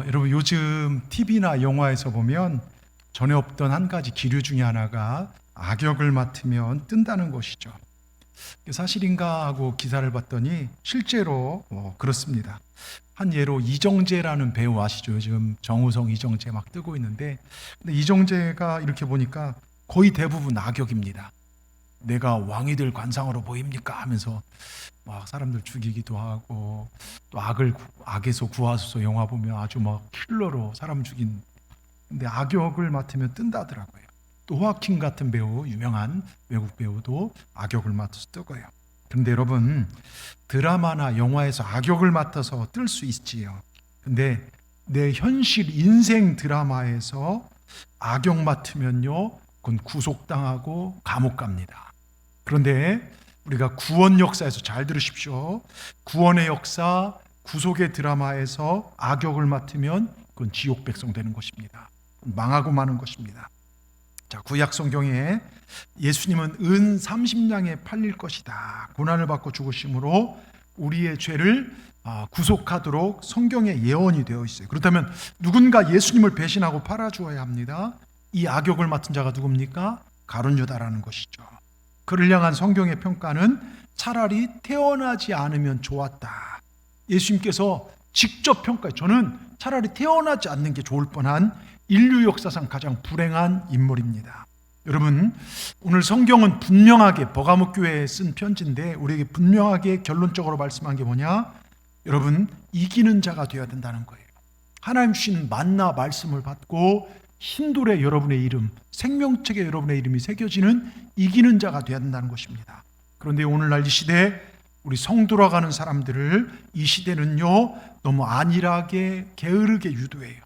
여러분 요즘 TV나 영화에서 보면 전에 없던 한 가지 기류 중에 하나가 악역을 맡으면 뜬다는 것이죠. 사실인가 하고 기사를 봤더니 실제로 그렇습니다. 한 예로 이정재라는 배우 아시죠? 요즘 정우성, 이정재 막 뜨고 있는데, 근데 이정재가 이렇게 보니까 거의 대부분 악역입니다. 내가 왕이 될 관상으로 보입니까? 하면서 막 사람들 죽이기도 하고, 또 악에서 구하소서 영화 보면 아주 막 킬러로 사람 죽인, 근데 악역을 맡으면 뜬다더라고요. 또 호아킨 같은 배우, 유명한 외국 배우도 악역을 맡아서 뜨고요. 그런데 여러분, 드라마나 영화에서 악역을 맡아서 뜰 수 있지요. 근데 내 현실 인생 드라마에서 악역 맡으면요, 그건 구속당하고 감옥 갑니다. 그런데 우리가 구원 역사에서 잘 들으십시오. 구원의 역사, 구속의 드라마에서 악역을 맡으면 그건 지옥 백성 되는 것입니다. 망하고 마는 것입니다. 자, 구약 성경에 예수님은 은 30냥에 팔릴 것이다, 고난을 받고 죽으심으로 우리의 죄를 구속하도록 성경에 예언이 되어 있어요. 그렇다면 누군가 예수님을 배신하고 팔아주어야 합니다. 이 악역을 맡은 자가 누굽니까? 가룟 유다라는 것이죠. 그를 향한 성경의 평가는 차라리 태어나지 않으면 좋았다. 예수님께서 직접 평가해, 저는 차라리 태어나지 않는 게 좋을 뻔한 인류 역사상 가장 불행한 인물입니다. 여러분, 오늘 성경은 분명하게 버가목 교회에 쓴 편지인데 우리에게 분명하게 결론적으로 말씀한 게 뭐냐? 여러분, 이기는 자가 되어야 된다는 거예요. 하나님 주신 만나 말씀을 받고 흰돌에 여러분의 이름, 생명책에 여러분의 이름이 새겨지는 이기는 자가 되어야 된다는 것입니다. 그런데 오늘날 이 시대에 우리 성돌아가는 사람들을 이 시대는요, 너무 안일하게 게으르게 유도해요.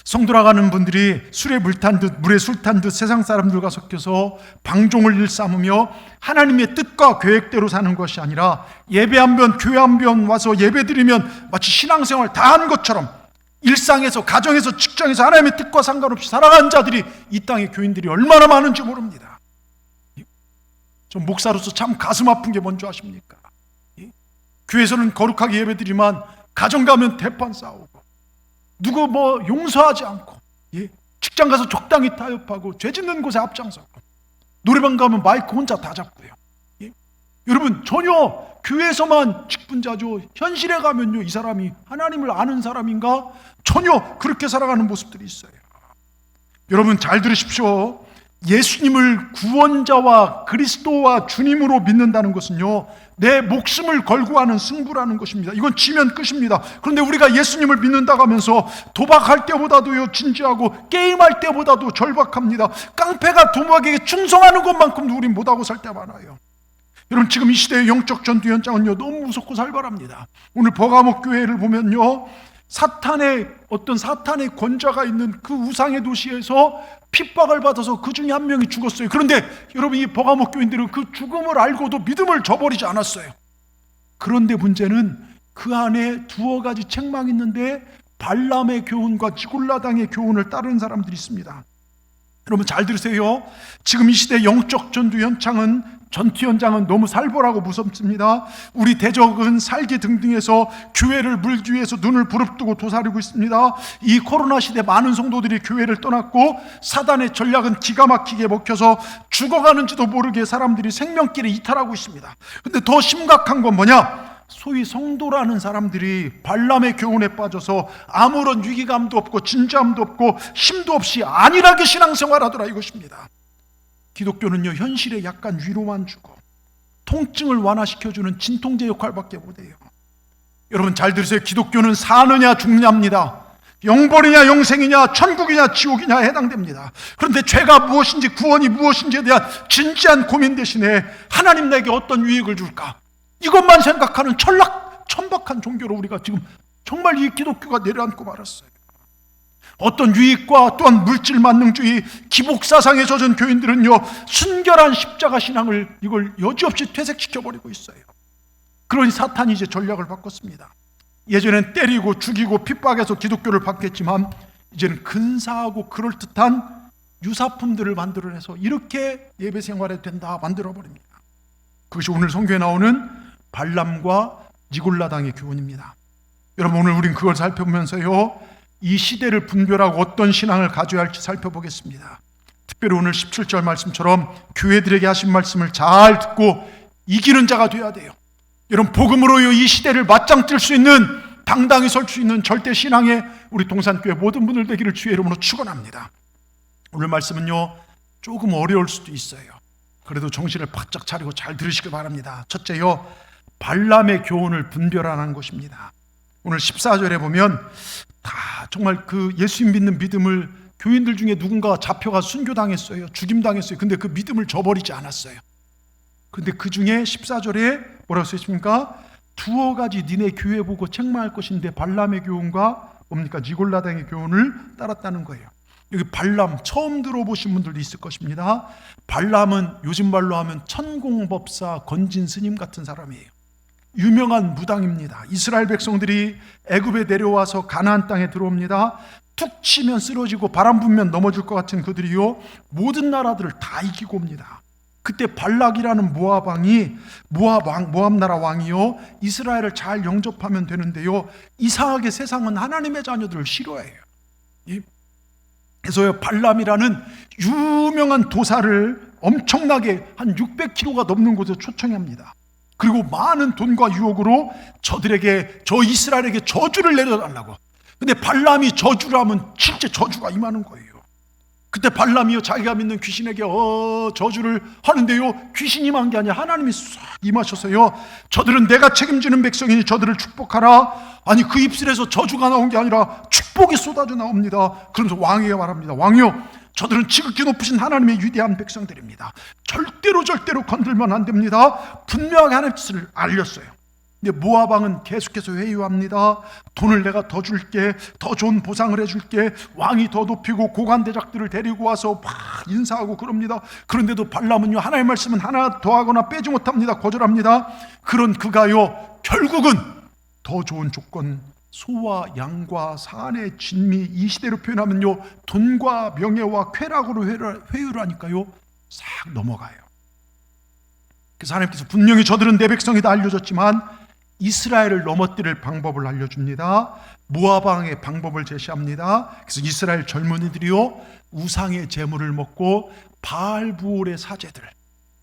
성돌아가는 분들이 술에 물 탄 듯 물에 술 탄 듯 세상 사람들과 섞여서 방종을 일삼으며 하나님의 뜻과 계획대로 사는 것이 아니라 예배 한 번, 교회 한 번 와서 예배 드리면 마치 신앙생활 다 한 것처럼 일상에서, 가정에서, 직장에서 하나님의 뜻과 상관없이 살아가는 자들이 이 땅의 교인들이 얼마나 많은지 모릅니다. 전 목사로서 참 가슴 아픈 게 뭔지 아십니까? 교회에서는 거룩하게 예배 드리만 가정 가면 대판 싸우고 누구 용서하지 않고, 직장 가서 적당히 타협하고 죄 짓는 곳에 앞장서고 노래방 가면 마이크 혼자 다 잡고요. 여러분, 전혀 교회에서만 직분자죠. 현실에 가면요, 이 사람이 하나님을 아는 사람인가? 전혀 그렇게 살아가는 모습들이 있어요. 여러분 잘 들으십시오. 예수님을 구원자와 그리스도와 주님으로 믿는다는 것은요, 내 목숨을 걸고 하는 승부라는 것입니다. 이건 지면 끝입니다. 그런데 우리가 예수님을 믿는다고 하면서 도박할 때보다도요 진지하고 게임할 때보다도 절박합니다. 깡패가 도박에게 충성하는 것만큼도 우린 못하고 살 때 많아요. 여러분, 지금 이 시대의 영적 전투 현장은요 너무 무섭고 살벌합니다. 오늘 버가목 교회를 보면요, 사탄의 권좌가 있는 그 우상의 도시에서 핍박을 받아서 그 중에 한 명이 죽었어요. 그런데 여러분, 이 버가목 교인들은 그 죽음을 알고도 믿음을 저버리지 않았어요. 그런데 문제는 그 안에 두어 가지 책망이 있는데 발람의 교훈과 지골라당의 교훈을 따르는 사람들이 있습니다. 여러분 잘 들으세요. 지금 이 시대 영적 전투 현장은 너무 살벌하고 무섭습니다. 우리 대적은 살기 등등해서 교회를 물기 위해서 눈을 부릅뜨고 도사리고 있습니다. 이 코로나 시대 많은 성도들이 교회를 떠났고 사단의 전략은 기가 막히게 먹혀서 죽어가는지도 모르게 사람들이 생명길에 이탈하고 있습니다. 근데 더 심각한 건 뭐냐? 소위 성도라는 사람들이 발람의 교훈에 빠져서 아무런 위기감도 없고 진지함도 없고 힘도 없이 안일하게 신앙생활하더라 이것입니다. 기독교는요, 현실에 약간 위로만 주고 통증을 완화시켜주는 진통제 역할밖에 못해요. 여러분 잘 들으세요. 기독교는 사느냐 죽느냐입니다. 영벌이냐 영생이냐 천국이냐 지옥이냐에 해당됩니다. 그런데 죄가 무엇인지 구원이 무엇인지에 대한 진지한 고민 대신에 하나님 내게 어떤 유익을 줄까, 이것만 생각하는 천박한 종교로 우리가 지금 정말 이 기독교가 내려앉고 말았어요. 어떤 유익과 또한 물질 만능주의, 기복사상에 젖은 교인들은요 순결한 십자가 신앙을 이걸 여지없이 퇴색시켜버리고 있어요. 그러니 사탄이 이제 전략을 바꿨습니다. 예전엔 때리고 죽이고 핍박해서 기독교를 바꿨지만 이제는 근사하고 그럴듯한 유사품들을 만들어내서 이렇게 예배 생활에 된다 만들어버립니다. 그것이 오늘 성경에 나오는 발람과 니골라당의 교훈입니다. 여러분, 오늘 우린 그걸 살펴보면서요, 이 시대를 분별하고 어떤 신앙을 가져야 할지 살펴보겠습니다. 특별히 오늘 17절 말씀처럼 교회들에게 하신 말씀을 잘 듣고 이기는 자가 되어야 돼요. 여러분, 복음으로 이 시대를 맞짱 뜰 수 있는, 당당히 설 수 있는 절대 신앙의 우리 동산교회 모든 분들 되기를 주의 이름으로 축원합니다. 오늘 말씀은요, 조금 어려울 수도 있어요. 그래도 정신을 바짝 차리고 잘 들으시길 바랍니다. 첫째요, 발람의 교훈을 분별하는 것입니다. 오늘 14절에 보면 다 정말 그 예수님 믿는 믿음을, 교인들 중에 누군가 잡혀가 순교당했어요. 죽임당했어요. 근데 그 믿음을 저버리지 않았어요. 근데 그 중에 14절에 뭐라고 써있습니까? 두어 가지 니네 교회 보고 책망할 것인데 발람의 교훈과 뭡니까? 니골라당의 교훈을 따랐다는 거예요. 여기 발람 처음 들어보신 분들도 있을 것입니다. 발람은 요즘 말로 하면 천공법사 건진 스님 같은 사람이에요. 유명한 무당입니다. 이스라엘 백성들이 애굽에 내려와서 가나안 땅에 들어옵니다. 툭 치면 쓰러지고 바람 불면 넘어질 것 같은 그들이요, 모든 나라들을 다 이기고 옵니다. 그때 발락이라는 모압 나라 왕이요, 이스라엘을 잘 영접하면 되는데요, 이상하게 세상은 하나님의 자녀들을 싫어해요. 그래서 발람이라는 유명한 도사를 엄청나게 한 600km가 넘는 곳에 초청합니다. 그리고 많은 돈과 유혹으로 저 이스라엘에게 저주를 내려달라고. 근데 발람이 저주를 하면 실제 저주가 임하는 거예요. 그때 발람이요, 자기가 믿는 귀신에게 저주를 하는데요, 귀신이 임한 게 아니라 하나님이 싹 임하셔서요, 저들은 내가 책임지는 백성이니 저들을 축복하라. 아니, 그 입술에서 저주가 나온 게 아니라 축복이 쏟아져 나옵니다. 그러면서 왕에게 말합니다. 왕이요, 저들은 지극히 높으신 하나님의 위대한 백성들입니다. 절대로 건들면 안 됩니다. 분명하게 하나님의 뜻을 알렸어요. 근데 모압 왕은 계속해서 회유합니다. 돈을 내가 더 줄게, 더 좋은 보상을 해줄게. 왕이 더 높이고 고관대작들을 데리고 와서 막 인사하고 그럽니다. 그런데도 발람은요, 하나님의 말씀은 하나 더하거나 빼지 못합니다. 거절합니다. 그런 그가요, 결국은 더 좋은 조건, 소와 양과 산의 진미, 이 시대로 표현하면요, 돈과 명예와 쾌락으로 회유를 하니까요, 싹 넘어가요. 그래서 하나님께서 분명히 저들은 내 백성이다 알려줬지만 이스라엘을 넘어뜨릴 방법을 알려줍니다. 모압 왕의 방법을 제시합니다. 그래서 이스라엘 젊은이들이요, 우상의 제물을 먹고 바알부올의 사제들,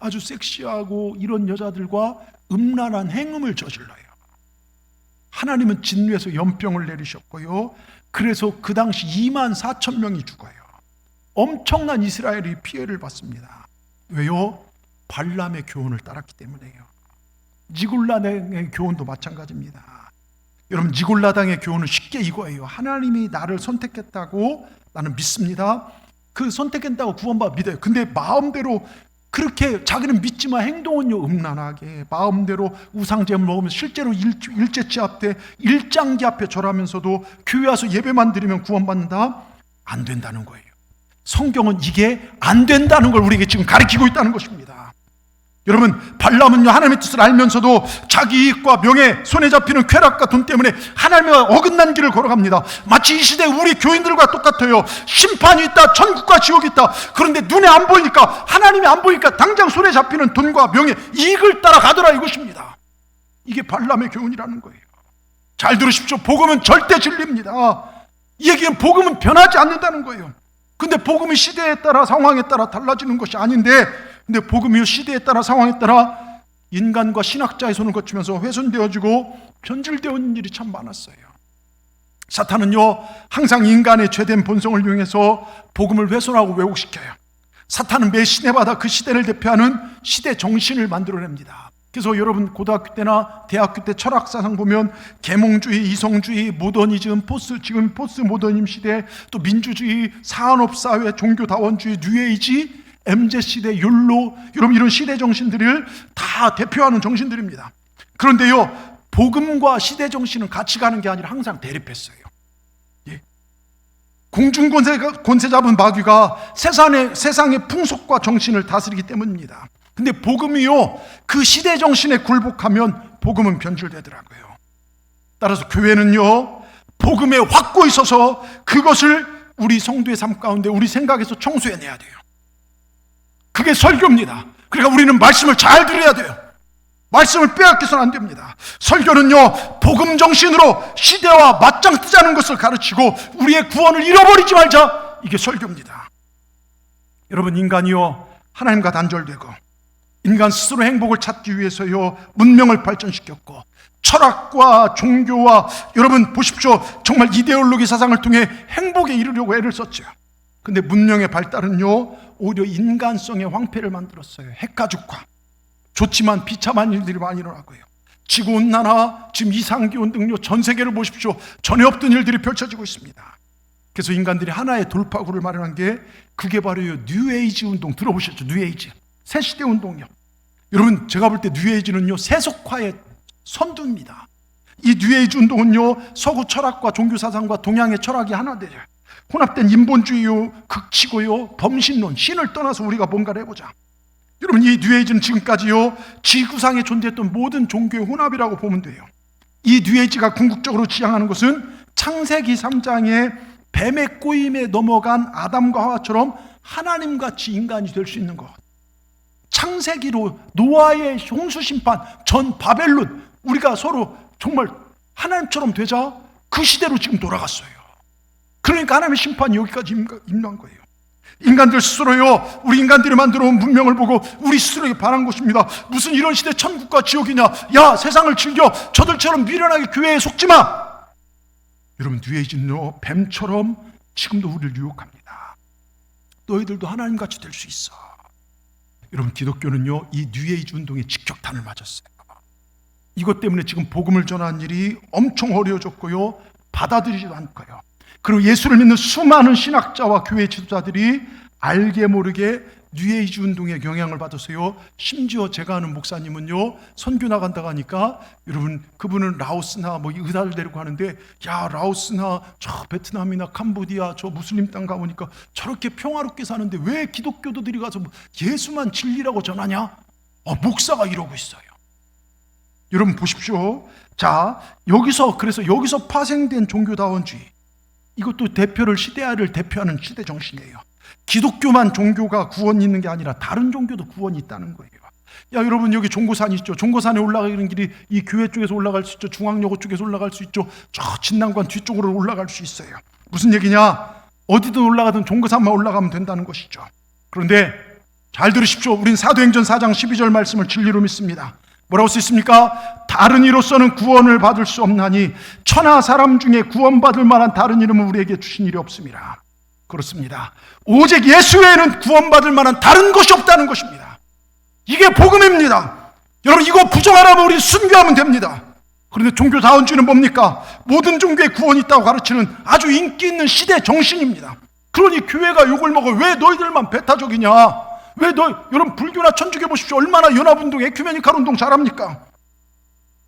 아주 섹시하고 이런 여자들과 음란한 행음을 저질러요. 하나님은 진노에서 연병을 내리셨고요, 그래서 그 당시 24,000명이 죽어요. 엄청난 이스라엘이 피해를 받습니다. 왜요? 발람의 교훈을 따랐기 때문에요. 니골라당의 교훈도 마찬가지입니다. 여러분, 니골라당의 교훈은 쉽게 이거예요. 하나님이 나를 선택했다고 나는 믿습니다. 그 선택했다고 구원받아 믿어요. 근데 마음대로 그렇게 자기는 믿지만 행동은요, 음란하게 마음대로 우상제물 먹으면서 실제로 일제치 앞에 일장기 앞에 절하면서도 교회 와서 예배만 드리면 구원받는다? 안 된다는 거예요. 성경은 이게 안 된다는 걸 우리에게 지금 가르치고 있다는 것입니다. 여러분, 발람은요, 하나님의 뜻을 알면서도 자기 이익과 명예, 손에 잡히는 쾌락과 돈 때문에 하나님과 어긋난 길을 걸어갑니다. 마치 이 시대 우리 교인들과 똑같아요. 심판이 있다, 천국과 지옥이 있다. 그런데 눈에 안 보이니까, 하나님이 안 보이니까 당장 손에 잡히는 돈과 명예, 이익을 따라가더라 이것입니다. 이게 발람의 교훈이라는 거예요. 잘 들으십시오. 복음은 절대 진리입니다. 이 얘기는 복음은 변하지 않는다는 거예요. 근데 복음이 시대에 따라 상황에 따라 달라지는 것이 아닌데, 근데 복음이 시대에 따라 상황에 따라 인간과 신학자의 손을 거치면서 훼손되어지고 변질되어 있는 일이 참 많았어요. 사탄은요, 항상 인간의 죄된 본성을 이용해서 복음을 훼손하고 왜곡시켜요. 사탄은 매 시대마다 그 시대를 대표하는 시대 정신을 만들어냅니다. 그래서 여러분, 고등학교 때나 대학교 때 철학사상 보면 계몽주의, 이성주의, 모더니즘, 지금 포스트 모더니즘 시대, 또 민주주의, 산업사회, 종교다원주의, 뉴에이지, MZ시대, 율로, 여러분, 이런 시대 정신들을 다 대표하는 정신들입니다. 그런데요, 복음과 시대 정신은 같이 가는 게 아니라 항상 대립했어요. 예. 공중권세 잡은 마귀가 세상의 풍속과 정신을 다스리기 때문입니다. 근데 복음이요, 그 시대 정신에 굴복하면 복음은 변질되더라고요. 따라서 교회는요, 복음에 확고히 서서 그것을 우리 성도의 삶 가운데 우리 생각에서 청소해내야 돼요. 그게 설교입니다. 그러니까 우리는 말씀을 잘 들어야 돼요. 말씀을 빼앗겨서는 안 됩니다. 설교는요, 복음 정신으로 시대와 맞짱 뜨자는 것을 가르치고 우리의 구원을 잃어버리지 말자, 이게 설교입니다. 여러분, 인간이요 하나님과 단절되고 인간 스스로 행복을 찾기 위해서요 문명을 발전시켰고 철학과 종교와, 여러분 보십시오, 정말 이데올로기 사상을 통해 행복에 이르려고 애를 썼죠. 근데 문명의 발달은요 오히려 인간성의 황폐를 만들었어요. 핵가족화, 좋지만 비참한 일들이 많이 일어나고요, 지구온난화, 지금 이상기온 등요 전 세계를 보십시오. 전에 없던 일들이 펼쳐지고 있습니다. 그래서 인간들이 하나의 돌파구를 마련한 게, 그게 바로 뉴에이지 운동 들어보셨죠? 뉴에이지, 새시대 운동이요. 여러분, 제가 볼 때 뉴에이지는요 세속화의 선두입니다. 이 뉴에이지 운동은요 서구 철학과 종교 사상과 동양의 철학이 하나 되죠. 혼합된 인본주의요, 극치고요, 범신론, 신을 떠나서 우리가 뭔가를 해보자. 여러분, 이 뉴에이지는 지금까지요 지구상에 존재했던 모든 종교의 혼합이라고 보면 돼요. 이 뉴에이지가 궁극적으로 지향하는 것은 창세기 3장의 뱀의 꼬임에 넘어간 아담과 하와처럼 하나님같이 인간이 될 수 있는 것. 창세기로 노아의 홍수 심판, 전 바벨론, 우리가 서로 정말 하나님처럼 되자, 그 시대로 지금 돌아갔어요. 그러니까 하나님의 심판이 여기까지 임한 거예요. 인간들 스스로요, 우리 인간들이 만들어 온 문명을 보고 우리 스스로에게 반한 것입니다. 무슨 이런 시대 천국과 지옥이냐, 야 세상을 즐겨, 저들처럼 미련하게 교회에 속지 마. 여러분, 뉴에이지는요 뱀처럼 지금도 우리를 유혹합니다. 너희들도 하나님같이 될 수 있어. 여러분, 기독교는요 이 뉴에이지 운동에 직격탄을 맞았어요. 이것 때문에 지금 복음을 전하는 일이 엄청 어려워졌고요, 받아들이지도 않고요. 그리고 예수를 믿는 수많은 신학자와 교회 지도자들이 알게 모르게 뉴에이지 운동의 영향을 받았어요. 심지어 제가 아는 목사님은요 선교 나간다고 하니까, 여러분 그분은 라오스나 뭐 의사를 데리고 하는데, 야 라오스나 저 베트남이나 캄보디아 저 무슬림 땅 가보니까 저렇게 평화롭게 사는데 왜 기독교도들이 가서 예수만 진리라고 전하냐? 목사가 이러고 있어요. 여러분 보십시오. 자, 그래서 여기서 파생된 종교다원주의, 이것도 시대를 대표하는 시대 정신이에요. 기독교만 종교가 구원이 있는 게 아니라 다른 종교도 구원이 있다는 거예요. 야 여러분, 여기 종고산 있죠? 종고산에 올라가는 길이 이 교회 쪽에서 올라갈 수 있죠. 중앙여고 쪽에서 올라갈 수 있죠. 저 진난관 뒤쪽으로 올라갈 수 있어요. 무슨 얘기냐? 어디든 올라가든 종고산만 올라가면 된다는 것이죠. 그런데 잘 들으십시오. 우린 사도행전 4장 12절 말씀을 진리로 믿습니다. 뭐라고 써 있습니까? 다른 이로서는 구원을 받을 수 없나니 천하 사람 중에 구원받을 만한 다른 이름은 우리에게 주신 일이 없습니다. 그렇습니다. 오직 예수 외에는 구원받을 만한 다른 것이 없다는 것입니다. 이게 복음입니다. 여러분, 이거 부정하라면 우리 순교하면 됩니다. 그런데 종교다원주의는 뭡니까? 모든 종교에 구원이 있다고 가르치는 아주 인기 있는 시대 정신입니다. 그러니 교회가 욕을 먹어. 왜 너희들만 배타적이냐? 여러분 불교나 천주교 보십시오. 얼마나 연합운동, 에큐메니칼 운동 잘합니까?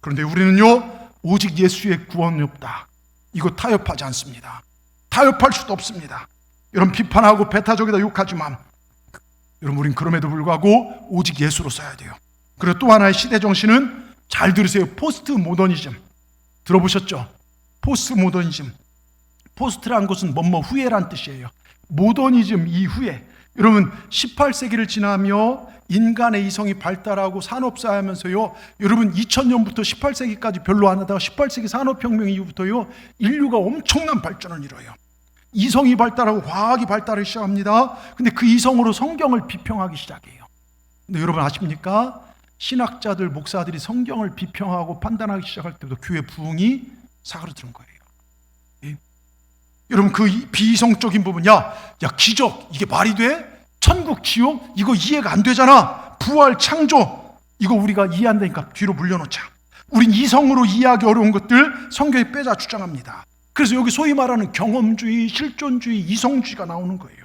그런데 우리는요 오직 예수의 구원이 없다, 이거 타협하지 않습니다. 타협할 수도 없습니다. 여러분, 비판하고 배타적이다 욕하지만, 여러분 우린 그럼에도 불구하고 오직 예수로 써야 돼요. 그리고 또 하나의 시대 정신은, 잘 들으세요, 포스트 모더니즘. 들어보셨죠? 포스트 모더니즘. 포스트란 것은 뭐뭐 후에란 뜻이에요. 모더니즘 이후에. 여러분, 18세기를 지나며 인간의 이성이 발달하고 산업사회하면서요, 여러분 2000년부터 18세기까지 별로 안 하다가 18세기 산업혁명 이후부터요 인류가 엄청난 발전을 이뤄요. 이성이 발달하고 과학이 발달을 시작합니다. 근데 그 이성으로 성경을 비평하기 시작해요. 근데 여러분 아십니까? 신학자들, 목사들이 성경을 비평하고 판단하기 시작할 때부터 교회 부흥이 사그러드는 거예요. 예? 여러분, 그 비이성적인 부분, 야 기적, 이게 말이 돼? 천국, 지옥, 이거 이해가 안 되잖아. 부활, 창조, 이거 우리가 이해 안 되니까 뒤로 물려놓자. 우린 이성으로 이해하기 어려운 것들 성경에 빼자 주장합니다. 그래서 여기 소위 말하는 경험주의, 실존주의, 이성주의가 나오는 거예요.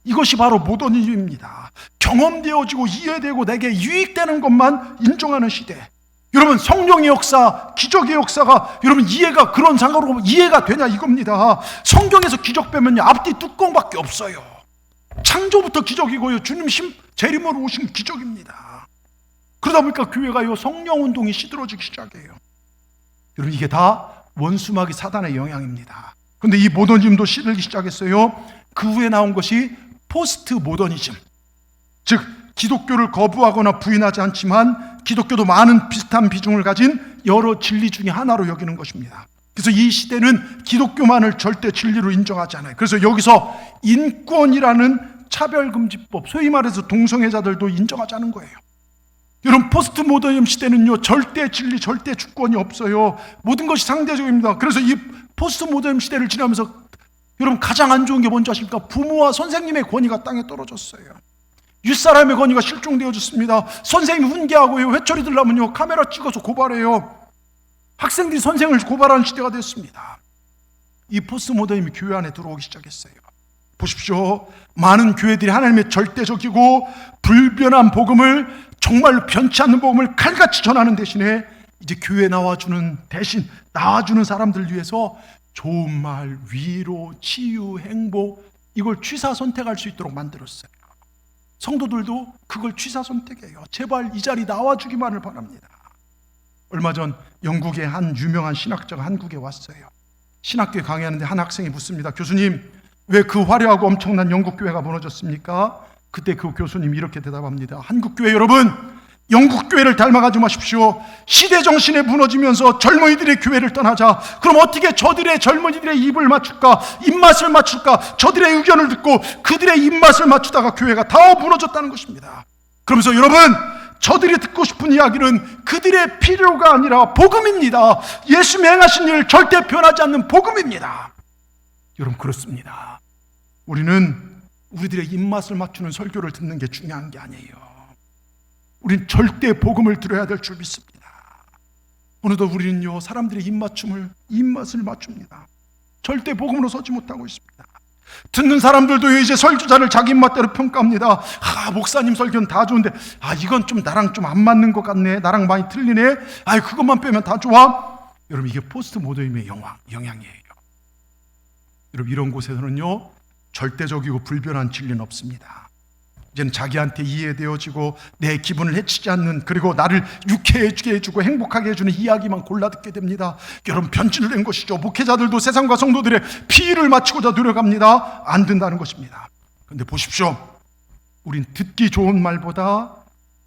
이것이 바로 모더니즘입니다. 경험되어지고 이해되고 내게 유익되는 것만 인정하는 시대. 여러분, 성령의 역사, 기적의 역사가 여러분 이해가 그런 상황으로 이해가 되냐 이겁니다. 성경에서 기적 빼면요 앞뒤 뚜껑밖에 없어요. 창조부터 기적이고요, 주님 재림으로 오신 기적입니다. 그러다 보니까 교회가요 성령운동이 시들어지기 시작해요. 여러분, 이게 다 원수마귀 사단의 영향입니다. 그런데 이 모더니즘도 시들기 시작했어요. 그 후에 나온 것이 포스트 모더니즘, 즉 기독교를 거부하거나 부인하지 않지만 기독교도 많은 비슷한 비중을 가진 여러 진리 중에 하나로 여기는 것입니다. 그래서 이 시대는 기독교만을 절대 진리로 인정하지 않아요. 그래서 여기서 인권이라는 차별금지법, 소위 말해서 동성애자들도 인정하지 않은 거예요. 여러분, 포스트 모더니즘 시대는요, 절대 진리, 절대 주권이 없어요. 모든 것이 상대적입니다. 그래서 이 포스트 모더니즘 시대를 지나면서 여러분, 가장 안 좋은 게 뭔지 아십니까? 부모와 선생님의 권위가 땅에 떨어졌어요. 윗사람의 권위가 실종되어졌습니다. 선생님이 훈계하고요, 회초리 들라면요, 카메라 찍어서 고발해요. 학생들이 선생을 고발하는 시대가 됐습니다. 이 포스트 모더니즘이 교회 안에 들어오기 시작했어요. 보십시오. 많은 교회들이 하나님의 절대적이고 불변한 복음을, 정말로 변치 않는 복음을 칼같이 전하는 대신에 이제 교회에 대신 나와주는 사람들 위해서 좋은 말, 위로, 치유, 행복, 이걸 취사 선택할 수 있도록 만들었어요. 성도들도 그걸 취사 선택해요. 제발 이 자리 나와주기만을 바랍니다. 얼마 전 영국의 한 유명한 신학자가 한국에 왔어요. 신학교에 강의하는데 한 학생이 묻습니다. 교수님, 왜 그 화려하고 엄청난 영국 교회가 무너졌습니까? 그때 그 교수님이 이렇게 대답합니다. 한국 교회 여러분, 영국 교회를 닮아가지 마십시오. 시대 정신에 무너지면서 젊은이들의 교회를 떠나자. 그럼 어떻게 저들의 젊은이들의 입을 맞출까? 입맛을 맞출까? 저들의 의견을 듣고 그들의 입맛을 맞추다가 교회가 다 무너졌다는 것입니다. 그러면서 여러분, 저들이 듣고 싶은 이야기는 그들의 필요가 아니라 복음입니다. 예수님이 행하신 일 절대 변하지 않는 복음입니다. 여러분, 그렇습니다. 우리는 우리들의 입맛을 맞추는 설교를 듣는 게 중요한 게 아니에요. 우린 절대 복음을 들어야 될 줄 믿습니다. 오늘도 우리는요, 사람들의 입맛을 맞춥니다. 절대 복음으로 서지 못하고 있습니다. 듣는 사람들도 이제 설교자를 자기 입맛대로 평가합니다. 목사님 설교는 다 좋은데 이건 좀 나랑 좀 안 맞는 것 같네, 나랑 많이 틀리네, 그것만 빼면 다 좋아. 여러분, 이게 포스트 모더니즘의 영향이에요. 여러분, 이런 곳에서는요, 절대적이고 불변한 진리는 없습니다. 이제는 자기한테 이해되어지고 내 기분을 해치지 않는, 그리고 나를 유쾌해지게 해주고 행복하게 해주는 이야기만 골라 듣게 됩니다. 여러분, 변질된 것이죠. 목회자들도 세상과 성도들의 피의를 맞추고자 노력합니다. 안 된다는 것입니다. 그런데 보십시오. 우린 듣기 좋은 말보다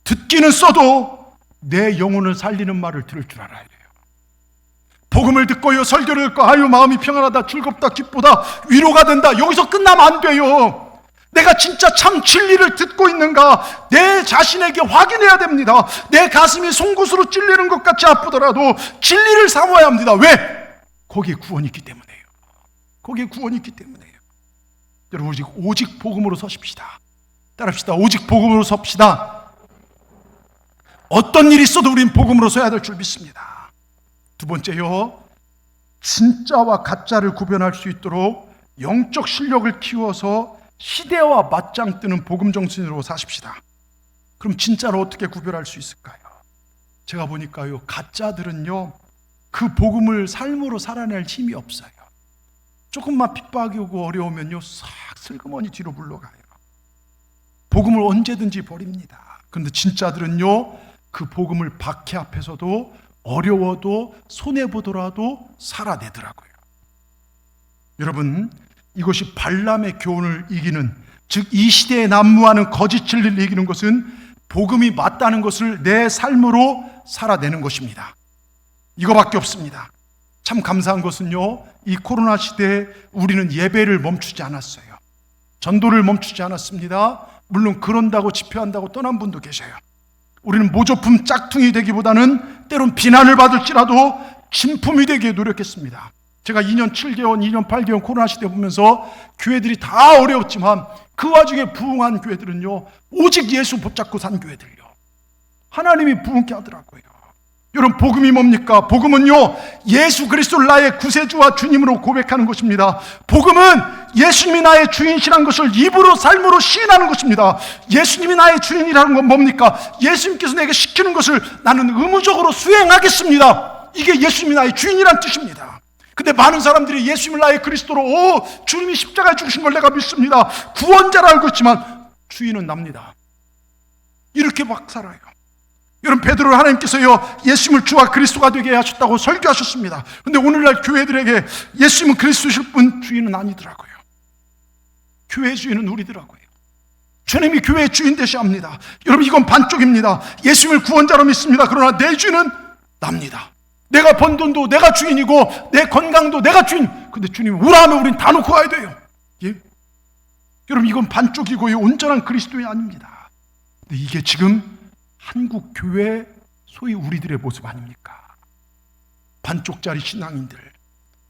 듣기는 써도 내 영혼을 살리는 말을 들을 줄 알아야 돼요. 복음을 듣고요, 설교를 듣고 마음이 평안하다, 즐겁다, 기쁘다, 위로가 된다, 여기서 끝나면 안 돼요. 내가 진짜 참 진리를 듣고 있는가, 내 자신에게 확인해야 됩니다. 내 가슴이 송곳으로 찔리는 것 같이 아프더라도 진리를 삼아야 합니다. 왜? 거기에 구원이 있기 때문에요. 거기에 구원이 있기 때문에요. 여러분, 오직 복음으로 서십시다. 따라합시다. 오직 복음으로 섭시다. 어떤 일이 있어도 우린 복음으로 서야 될 줄 믿습니다. 두 번째요, 진짜와 가짜를 구별할 수 있도록 영적 실력을 키워서 시대와 맞짱 뜨는 복음 정신으로 사십시다. 그럼 진짜로 어떻게 구별할 수 있을까요? 제가 보니까요, 가짜들은요, 그 복음을 삶으로 살아낼 힘이 없어요. 조금만 핍박이 오고 어려우면요, 싹 슬그머니 뒤로 물러가요. 복음을 언제든지 버립니다. 그런데 진짜들은요, 그 복음을 박해 앞에서도 어려워도 손해보더라도 살아내더라고요. 여러분, 이것이 발람의 교훈을 이기는, 즉 이 시대에 난무하는 거짓 진리를 이기는 것은 복음이 맞다는 것을 내 삶으로 살아내는 것입니다. 이거밖에 없습니다. 참 감사한 것은요, 이 코로나 시대에 우리는 예배를 멈추지 않았어요. 전도를 멈추지 않았습니다. 물론 그런다고 집회한다고 떠난 분도 계셔요. 우리는 모조품 짝퉁이 되기보다는 때론 비난을 받을지라도 진품이 되기에 노력했습니다. 제가 2년 7개월, 2년 8개월 코로나 시대 보면서 교회들이 다 어려웠지만 그 와중에 부흥한 교회들은요, 오직 예수 붙잡고 산 교회들요, 하나님이 부흥케 하더라고요. 여러분, 복음이 뭡니까? 복음은요, 예수 그리스도를 나의 구세주와 주님으로 고백하는 것입니다. 복음은 예수님이 나의 주인이라는 것을 입으로 삶으로 시인하는 것입니다. 예수님이 나의 주인이라는 건 뭡니까? 예수님께서 내게 시키는 것을 나는 의무적으로 수행하겠습니다. 이게 예수님이 나의 주인이란 뜻입니다. 근데 많은 사람들이 예수님을 나의 그리스도로, 주님이 십자가에 죽으신 걸 내가 믿습니다, 구원자라 알고 있지만 주인은 납니다. 이렇게 막 살아요. 여러분, 베드로를 하나님께서요, 예수님을 주와 그리스도가 되게 하셨다고 설교하셨습니다. 그런데 오늘날 교회들에게 예수님은 그리스도실 뿐 주인은 아니더라고요. 교회 주인은 우리더라고요. 주님이 교회의 주인 되셔야 합니다. 여러분, 이건 반쪽입니다. 예수님을 구원자로 믿습니다. 그러나 내 주인은 납니다. 내가 번 돈도 내가 주인이고 내 건강도 내가 주인. 근데 주님이 오라 하면 우린 다 놓고 가야 돼요. 예? 여러분, 이건 반쪽이고요, 온전한 그리스도인이 아닙니다. 근데 이게 지금 한국 교회 소위 우리들의 모습 아닙니까? 반쪽짜리 신앙인들,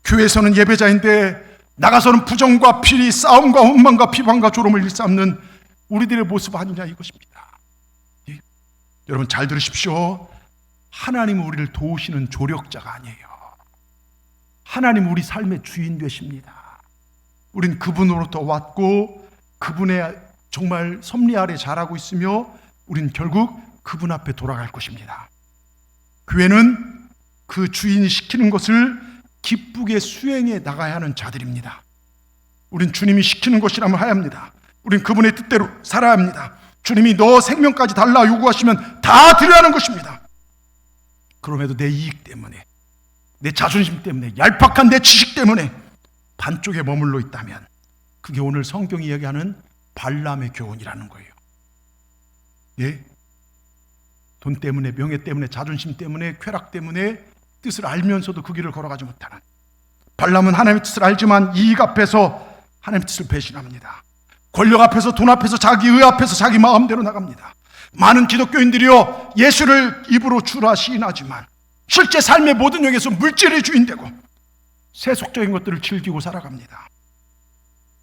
교회에서는 예배자인데 나가서는 부정과 비리, 싸움과 원망과 비방과 조롱을 일삼는 우리들의 모습 아니냐, 이것입니다. 예? 여러분, 잘 들으십시오. 하나님은 우리를 도우시는 조력자가 아니에요. 하나님은 우리 삶의 주인 되십니다. 우린 그분으로부터 왔고 그분의 정말 섭리 아래 자라고 있으며 우린 결국 그분 앞에 돌아갈 것입니다. 교회는 그 주인이 시키는 것을 기쁘게 수행해 나가야 하는 자들입니다. 우린 주님이 시키는 것이라면 해야 합니다. 우린 그분의 뜻대로 살아야 합니다. 주님이 너 생명까지 달라 요구하시면 다 드려야 하는 것입니다. 그럼에도 내 이익 때문에, 내 자존심 때문에, 얄팍한 내 지식 때문에 반쪽에 머물러 있다면 그게 오늘 성경이 얘기하는 발람의 교훈이라는 거예요. 예? 돈 때문에, 명예 때문에, 자존심 때문에, 쾌락 때문에 뜻을 알면서도 그 길을 걸어가지 못하는 발람은 하나님의 뜻을 알지만 이익 앞에서 하나님의 뜻을 배신합니다. 권력 앞에서, 돈 앞에서, 자기 의 앞에서 자기 마음대로 나갑니다. 많은 기독교인들이요, 예수를 입으로 주라 시인하지만 실제 삶의 모든 영역에서 물질의 주인되고 세속적인 것들을 즐기고 살아갑니다.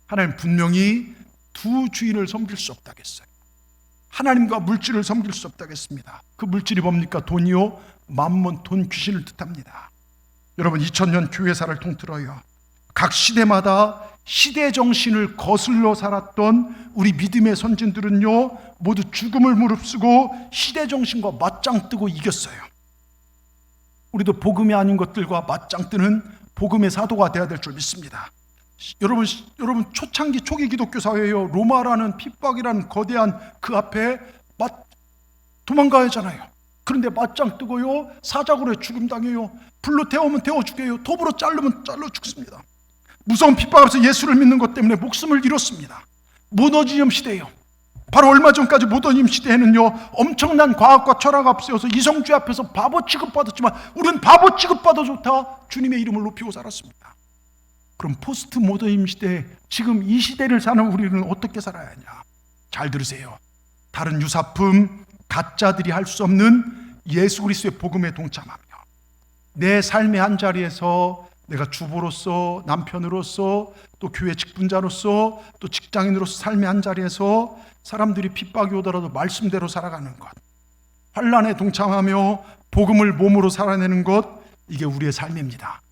하나님 분명히 두 주인을 섬길 수 없다겠어요. 하나님과 물질을 섬길 수 없다겠습니다. 그 물질이 뭡니까? 돈이요, 만몬, 돈 귀신을 뜻합니다. 여러분, 2000년 교회사를 통틀어요, 각 시대마다 시대 정신을 거슬러 살았던 우리 믿음의 선진들은요, 모두 죽음을 무릅쓰고 시대 정신과 맞짱 뜨고 이겼어요. 우리도 복음이 아닌 것들과 맞짱 뜨는 복음의 사도가 되어야 될 줄 믿습니다. 여러분 초창기 초기 기독교 사회에요, 로마라는 핍박이라는 거대한 그 앞에 도망가야 하잖아요. 그런데 맞짱 뜨고요, 사자굴에 죽음 당해요. 불로 태우면 태워 죽여요. 톱으로 자르면 잘라 죽습니다. 무서운 핍박 앞에서 예수를 믿는 것 때문에 목숨을 잃었습니다. 모더니즘 시대예요. 바로 얼마 전까지 모더니즘 시대에는요, 엄청난 과학과 철학 앞세워서 이성주의 앞에서 바보 취급받았지만 우리는 바보 취급받아 좋다, 주님의 이름을 높이고 살았습니다. 그럼 포스트 모더니즘 시대, 지금 이 시대를 사는 우리는 어떻게 살아야 하냐? 잘 들으세요. 다른 유사품, 가짜들이 할 수 없는 예수 그리스도의 복음에 동참하며 내 삶의 한 자리에서 내가 주부로서, 남편으로서, 또 교회 직분자로서, 또 직장인으로서 삶의 한 자리에서 사람들이 핍박이 오더라도 말씀대로 살아가는 것, 환난에 동참하며 복음을 몸으로 살아내는 것, 이게 우리의 삶입니다.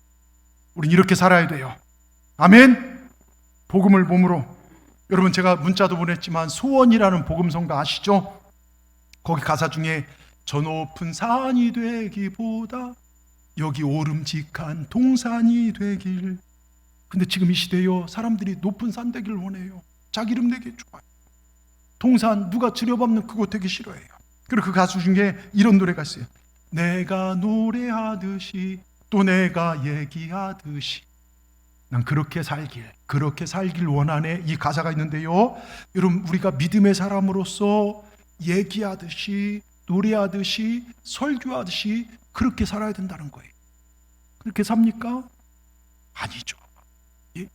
우린 이렇게 살아야 돼요. 아멘. 복음을 몸으로. 여러분, 제가 문자도 보냈지만 소원이라는 복음성가 아시죠? 거기 가사 중에 저 높은 산이 되기보다 여기 오름직한 동산이 되길. 근데 지금 이 시대요, 사람들이 높은 산 되기를 원해요. 자기 이름 되기 좋아요. 동산, 누가 지려밟는 그곳 되기 싫어해요. 그리고 그 가수 중에 이런 노래가 있어요. 내가 노래하듯이 또 내가 얘기하듯이 난 그렇게 살길 원하네. 이 가사가 있는데요, 여러분, 우리가 믿음의 사람으로서 얘기하듯이, 노래하듯이, 설교하듯이 그렇게 살아야 된다는 거예요. 그렇게 삽니까? 아니죠. 예?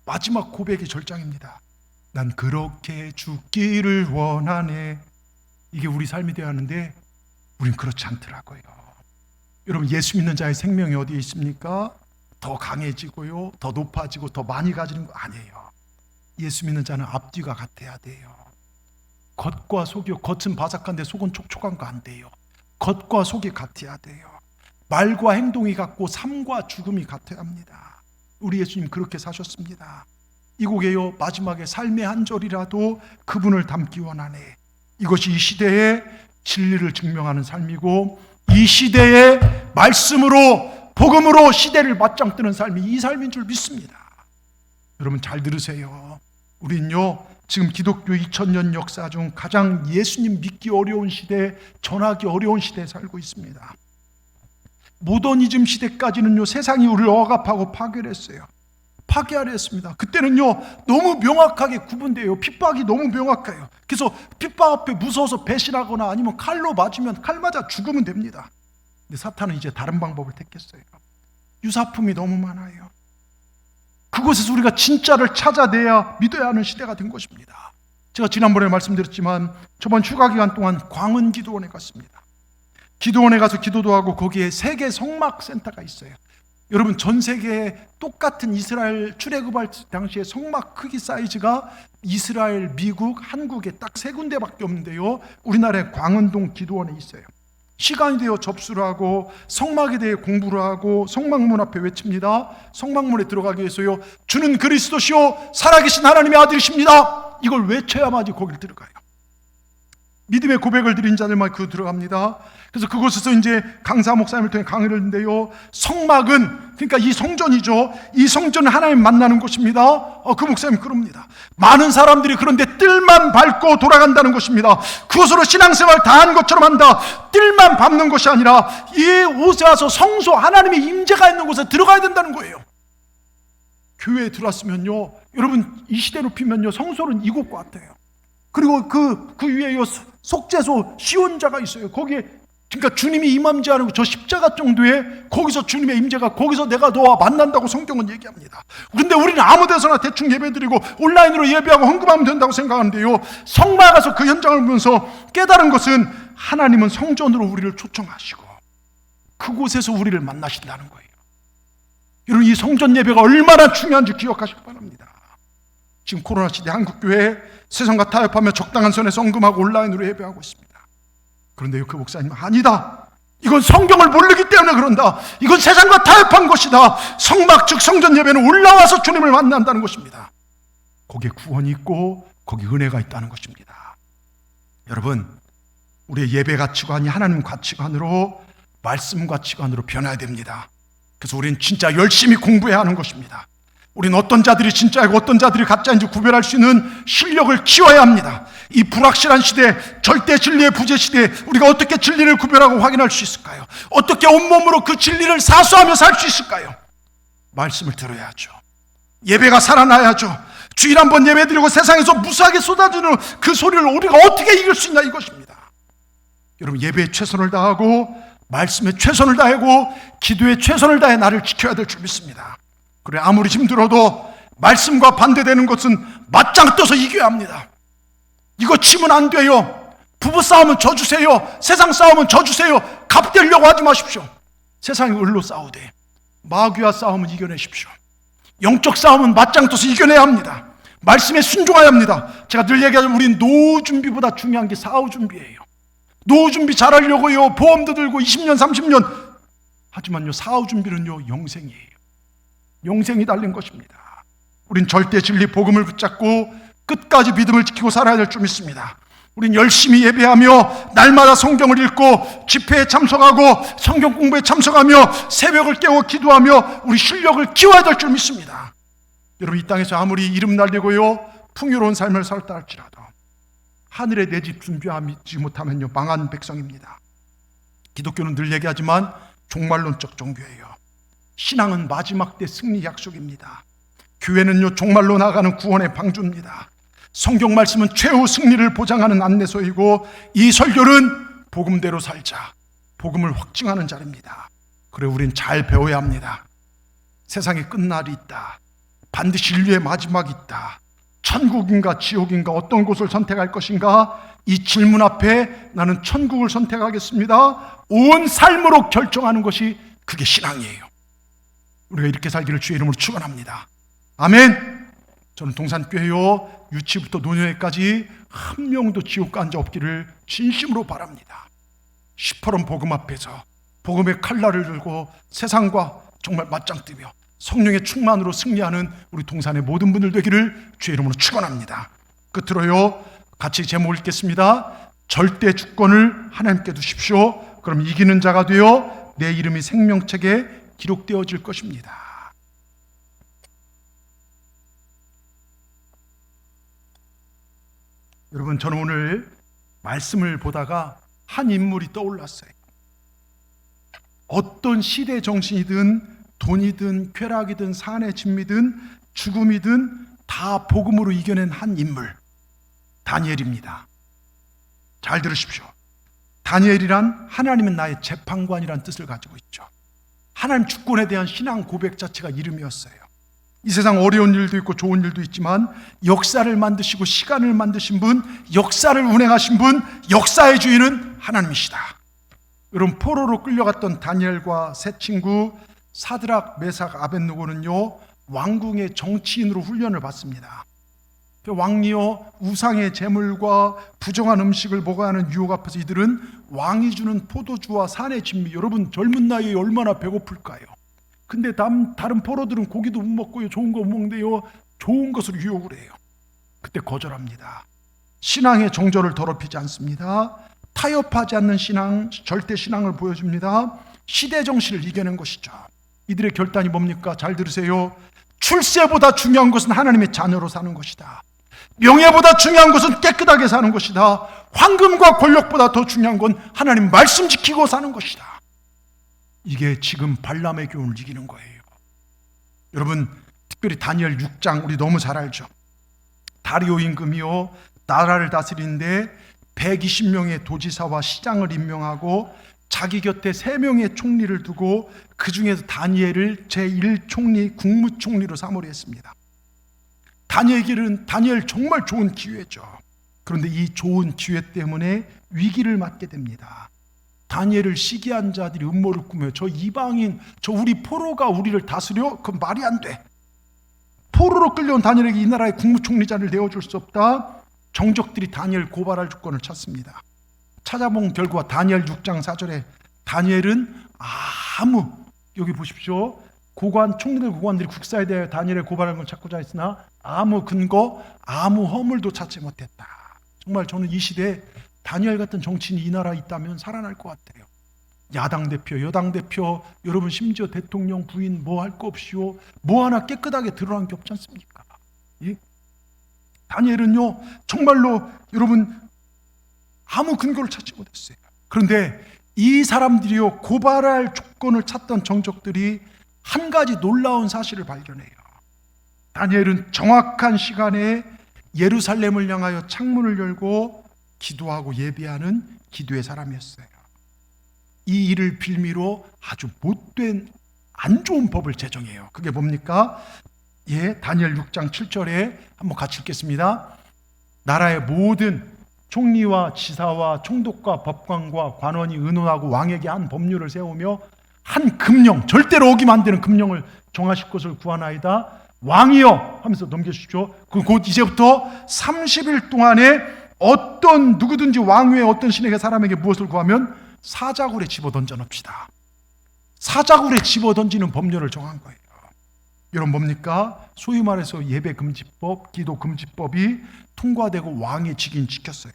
마지막 고백이 절장입니다. 난 그렇게 죽기를 원하네. 이게 우리 삶이 되어야 하는데 우린 그렇지 않더라고요. 여러분, 예수 믿는 자의 생명이 어디에 있습니까? 더 강해지고요, 더 높아지고 더 많이 가지는 거 아니에요. 예수 믿는 자는 앞뒤가 같아야 돼요. 겉과 속이요, 겉은 바삭한데 속은 촉촉한 거 안 돼요. 겉과 속이 같아야 돼요. 말과 행동이 같고 삶과 죽음이 같아야 합니다. 우리 예수님 그렇게 사셨습니다. 이 곡에요, 마지막에 삶의 한 절이라도 그분을 담기 원하네. 이것이 이 시대의 진리를 증명하는 삶이고, 이 시대의 말씀으로, 복음으로 시대를 맞짱 뜨는 삶이 이 삶인 줄 믿습니다. 여러분, 잘 들으세요. 우린요, 지금 기독교 2000년 역사 중 가장 예수님 믿기 어려운 시대, 전하기 어려운 시대에 살고 있습니다. 모더니즘 시대까지는요, 세상이 우리를 억압하고 파괴했어요. 파괴하려 했습니다. 그때는요 너무 명확하게 구분돼요. 핍박이 너무 명확해요. 그래서 핍박 앞에 무서워서 배신하거나 아니면 칼로 맞으면 칼 맞아 죽으면 됩니다. 근데 사탄은 이제 다른 방법을 택했어요. 유사품이 너무 많아요. 그곳에서 우리가 진짜를 찾아내야 믿어야 하는 시대가 된 것입니다. 제가 지난번에 말씀드렸지만 저번 휴가 기간 동안 광은 기도원에 갔습니다. 기도원에 가서 기도도 하고 거기에 세계 성막 센터가 있어요. 여러분 전 세계에 똑같은 이스라엘 출애굽할 당시에 성막 크기 사이즈가 이스라엘, 미국, 한국에 딱 3군데밖에 없는데요. 우리나라의 광은동 기도원에 있어요. 시간이 되어 접수를 하고 성막에 대해 공부를 하고 성막문 앞에 외칩니다. 성막문에 들어가기 위해서요. 주는 그리스도시요 살아계신 하나님의 아들이십니다. 이걸 외쳐야만이 거기를 들어가요. 믿음의 고백을 드린 자들만 그 들어갑니다. 그래서 그곳에서 이제 강사 목사님을 통해 강의를 했는데요. 성막은 그러니까 이 성전이죠. 이 성전은 하나님 만나는 곳입니다. 그 목사님 그럽니다. 많은 사람들이 그런데 뜰만 밟고 돌아간다는 것입니다. 그것으로 신앙생활 다 한 것처럼 한다. 뜰만 밟는 것이 아니라 이 옷에 와서 성소 하나님의 임재가 있는 곳에 들어가야 된다는 거예요. 교회에 들어왔으면요. 여러분 이 시대로 피면요. 성소는 이곳 같아요. 그리고 그 위에 속죄소 시온자가 있어요. 거기에 그러니까 주님이 임함제하는 저 십자가 정도에 거기서 주님의 임재가 거기서 내가 너와 만난다고 성경은 얘기합니다. 그런데 우리는 아무 데서나 대충 예배드리고 온라인으로 예배하고 헌금하면 된다고 생각하는데요. 성막에 가서 그 현장을 보면서 깨달은 것은 하나님은 성전으로 우리를 초청하시고 그곳에서 우리를 만나신다는 거예요. 여러분 이 성전 예배가 얼마나 중요한지 기억하시기 바랍니다. 지금 코로나 시대 한국교회 세상과 타협하며 적당한 선에서 헌금하고 온라인으로 예배하고 있습니다. 그런데 그 목사님 아니다. 이건 성경을 모르기 때문에 그런다. 이건 세상과 타협한 것이다. 성막 즉 성전 예배는 올라와서 주님을 만난다는 것입니다. 거기에 구원이 있고 거기에 은혜가 있다는 것입니다. 여러분 우리의 예배 가치관이 하나님 가치관으로 말씀 가치관으로 변화해야 됩니다. 그래서 우리는 진짜 열심히 공부해야 하는 것입니다. 우리는 어떤 자들이 진짜이고 어떤 자들이 가짜인지 구별할 수 있는 실력을 키워야 합니다. 이 불확실한 시대, 절대 진리의 부재 시대에 우리가 어떻게 진리를 구별하고 확인할 수 있을까요? 어떻게 온몸으로 그 진리를 사수하며 살 수 있을까요? 말씀을 들어야죠. 예배가 살아나야죠. 주일 한번 예배드리고 세상에서 무수하게 쏟아지는 그 소리를 우리가 어떻게 이길 수 있나 이것입니다. 여러분 예배에 최선을 다하고 말씀에 최선을 다하고 기도에 최선을 다해 나를 지켜야 될 줄 믿습니다. 그래 아무리 힘들어도 말씀과 반대되는 것은 맞짱 떠서 이겨야 합니다. 이거 치면 안 돼요. 부부 싸움은 져주세요. 세상 싸움은 져주세요. 갑되려고 하지 마십시오. 세상이 을로 싸우되 마귀와 싸움은 이겨내십시오. 영적 싸움은 맞짱 떠서 이겨내야 합니다. 말씀에 순종해야 합니다. 제가 늘 얘기하지만 우린 노후 준비보다 중요한 게 사후 준비예요. 노후 준비 잘하려고요 보험도 들고 20년 30년 하지만요 사후 준비는요 영생이에요. 영생이 달린 것입니다. 우린 절대 진리 복음을 붙잡고 끝까지 믿음을 지키고 살아야 될 줄 믿습니다. 우린 열심히 예배하며 날마다 성경을 읽고 집회에 참석하고 성경 공부에 참석하며 새벽을 깨워 기도하며 우리 실력을 키워야 될 줄 믿습니다. 여러분 이 땅에서 아무리 이름 날리고요 풍요로운 삶을 살다 할지라도 하늘에 내 집 준비하지 못하면요 망한 백성입니다. 기독교는 늘 얘기하지만 종말론적 종교예요. 신앙은 마지막 때 승리 약속입니다. 교회는요 종말로 나가는 구원의 방주입니다. 성경 말씀은 최후 승리를 보장하는 안내소이고 이 설교는 복음대로 살자, 복음을 확증하는 자리입니다. 그래 우린 잘 배워야 합니다. 세상에 끝날이 있다. 반드시 인류의 마지막이 있다. 천국인가 지옥인가 어떤 곳을 선택할 것인가 이 질문 앞에 나는 천국을 선택하겠습니다. 온 삶으로 결정하는 것이 그게 신앙이에요. 우리가 이렇게 살기를 주의 이름으로 축원합니다. 아멘. 저는 동산교회요 유치부터 노년회까지 한 명도 지옥 간 자 없기를 진심으로 바랍니다. 시퍼런 복음 앞에서 복음의 칼날을 들고 세상과 정말 맞짱 뜨며 성령의 충만으로 승리하는 우리 동산의 모든 분들 되기를 주의 이름으로 축원합니다. 끝으로요 같이 제목을 읽겠습니다. 절대 주권을 하나님께 두십시오. 그럼 이기는 자가 되어 내 이름이 생명책에 기록되어질 것입니다. 여러분 저는 오늘 말씀을 보다가 한 인물이 떠올랐어요. 어떤 시대 정신이든 돈이든 쾌락이든 산의 진미든 죽음이든 다 복음으로 이겨낸 한 인물, 다니엘입니다. 잘 들으십시오. 다니엘이란 하나님은 나의 재판관이란 뜻을 가지고 있죠. 하나님 주권에 대한 신앙 고백 자체가 이름이었어요. 이 세상 어려운 일도 있고 좋은 일도 있지만 역사를 만드시고 시간을 만드신 분, 역사를 운행하신 분, 역사의 주인은 하나님이시다. 여러분, 포로로 끌려갔던 다니엘과 세 친구 사드락, 메삭, 아벳느고는요 왕궁의 정치인으로 훈련을 받습니다. 왕이요 우상의 제물과 부정한 음식을 먹어하는 유혹 앞에서 이들은 왕이 주는 포도주와 산의 진미, 여러분 젊은 나이에 얼마나 배고플까요? 근데 다른 포로들은 고기도 못 먹고요, 좋은 거 못 먹는데요 좋은 것으로 유혹을 해요. 그때 거절합니다. 신앙의 정절을 더럽히지 않습니다. 타협하지 않는 신앙, 절대 신앙을 보여줍니다. 시대 정신을 이겨낸 것이죠. 이들의 결단이 뭡니까? 잘 들으세요. 출세보다 중요한 것은 하나님의 자녀로 사는 것이다. 명예보다 중요한 것은 깨끗하게 사는 것이다. 황금과 권력보다 더 중요한 건 하나님 말씀 지키고 사는 것이다. 이게 지금 발람의 교훈을 이기는 거예요. 여러분, 특별히 다니엘 6장 우리 너무 잘 알죠. 다리오 임금이요 나라를 다스리는데 120명의 도지사와 시장을 임명하고 자기 곁에 3명의 총리를 두고 그 중에서 다니엘을 제1총리 국무총리로 삼으려 했습니다. 다니엘 정말 좋은 기회죠. 그런데 이 좋은 기회 때문에 위기를 맞게 됩니다. 다니엘을 시기한 자들이 음모를 꾸며 저 이방인, 저 우리 포로가 우리를 다스려? 그건 말이 안 돼. 포로로 끌려온 다니엘에게 이 나라의 국무총리 자리를 내어줄 수 없다. 정적들이 다니엘 고발할 조건을 찾습니다. 찾아본 결과 다니엘 6장 4절에 다니엘은 여기 보십시오. 총리들이 국사에 대하여 다니엘의 고발한 걸 찾고자 했으나 아무 근거, 아무 허물도 찾지 못했다. 정말 저는 이 시대에 다니엘 같은 정치인이 이 나라에 있다면 살아날 것 같아요. 야당 대표, 여당 대표, 여러분 심지어 대통령 부인 뭐 할 거 없이요, 뭐 하나 깨끗하게 드러난 게 없지 않습니까? 예? 다니엘은요 정말로 여러분 아무 근거를 찾지 못했어요. 그런데 이 사람들이요 고발할 조건을 찾던 정적들이 한 가지 놀라운 사실을 발견해요. 다니엘은 정확한 시간에 예루살렘을 향하여 창문을 열고 기도하고 예배하는 기도의 사람이었어요. 이 일을 빌미로 아주 못된 안 좋은 법을 제정해요. 그게 뭡니까? 다니엘 6장 7절에 한번 같이 읽겠습니다. 나라의 모든 총리와 지사와 총독과 법관과 관원이 의논하고 왕에게 한 법률을 세우며 한 금령, 절대로 어기면 안 되는 금령을 정하실 것을 구하나이다. 왕이여 하면서 넘겨주십시오. 곧 이제부터 30일 동안에 어떤 누구든지 왕위에 어떤 신에게 사람에게 무엇을 구하면 사자굴에 집어던져 넣읍시다. 사자굴에 집어던지는 법률을 정한 거예요. 여러분 뭡니까? 소위 말해서 예배금지법, 기도금지법이 통과되고 왕의 직인 지켰어요.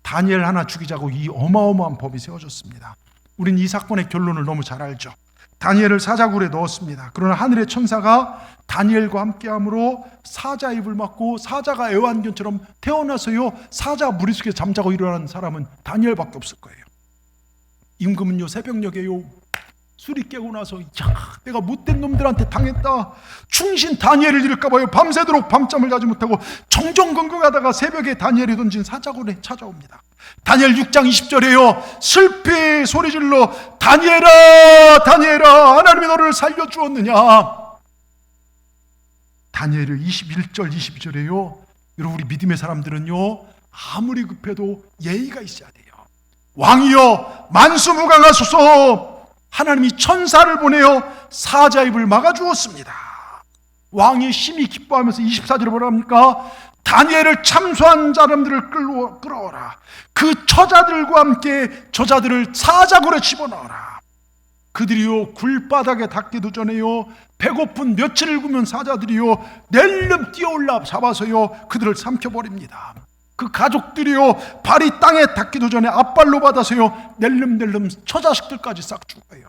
다니엘 하나 죽이자고 이 어마어마한 법이 세워졌습니다. 우린 이 사건의 결론을 너무 잘 알죠. 다니엘을 사자굴에 넣었습니다. 그러나 하늘의 천사가 다니엘과 함께함으로 사자 입을 막고 사자가 애완견처럼 태어나서요 사자 무리속에 잠자고 일어나는 사람은 다니엘밖에 없을 거예요. 임금은요 새벽녘에요 술이 깨고 나서 내가 못된 놈들한테 당했다. 충신 다니엘을 잃을까 봐요. 밤새도록 밤잠을 자지 못하고 정정긍긍하다가 새벽에 다니엘이 던진 사자굴에 찾아옵니다. 다니엘 6장 20절에요. 슬피 소리질러 다니엘아 다니엘아 하나님이 너를 살려주었느냐. 다니엘을 21절 22절에요. 여러분 우리 믿음의 사람들은요 아무리 급해도 예의가 있어야 돼요. 왕이여 만수무강하소서. 하나님이 천사를 보내어 사자 입을 막아주었습니다. 왕이 심히 기뻐하면서 24절에 뭐라 합니까? 다니엘을 참소한 사람들을 끌어오라. 그 처자들과 함께 저자들을 사자굴에 집어넣어라. 그들이요 굴바닥에 닿기도 전에요 배고픈 며칠을 굶은 사자들이요 낼름 뛰어올라 잡아서요 그들을 삼켜버립니다. 그 가족들이요 발이 땅에 닿기도 전에 앞발로 받아서요 낼름낼름 처자식들까지 싹 죽어요.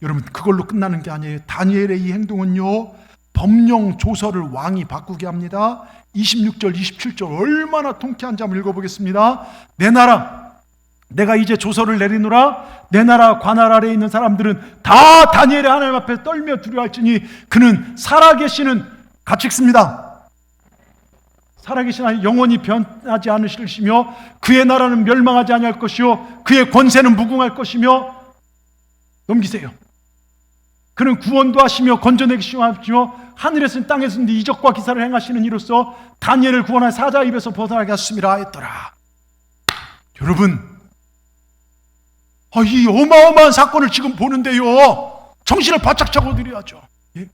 여러분 그걸로 끝나는 게 아니에요. 다니엘의 이 행동은요 법령 조서를 왕이 바꾸게 합니다. 26절 27절 얼마나 통쾌한지 한번 읽어보겠습니다. 내 나라 내가 이제 조서를 내리노라. 내 나라 관할 아래에 있는 사람들은 다 다니엘의 하나님 앞에 떨며 두려워할지니 그는 살아계시는, 같이 읽습니다. 살아계신 하나님 영원히 변하지 않으시며 그의 나라는 멸망하지 아니할 것이요 그의 권세는 무궁할 것이며, 넘기세요. 그는 구원도 하시며 건져내기시며 하늘에서는 땅에서는 이적과 기사를 행하시는 이로써 다니엘을 구원할 사자 입에서 벗어나게 하심이라 했더라. 여러분, 이 어마어마한 사건을 지금 보는데요, 정신을 바짝 잡아드려야죠. 예?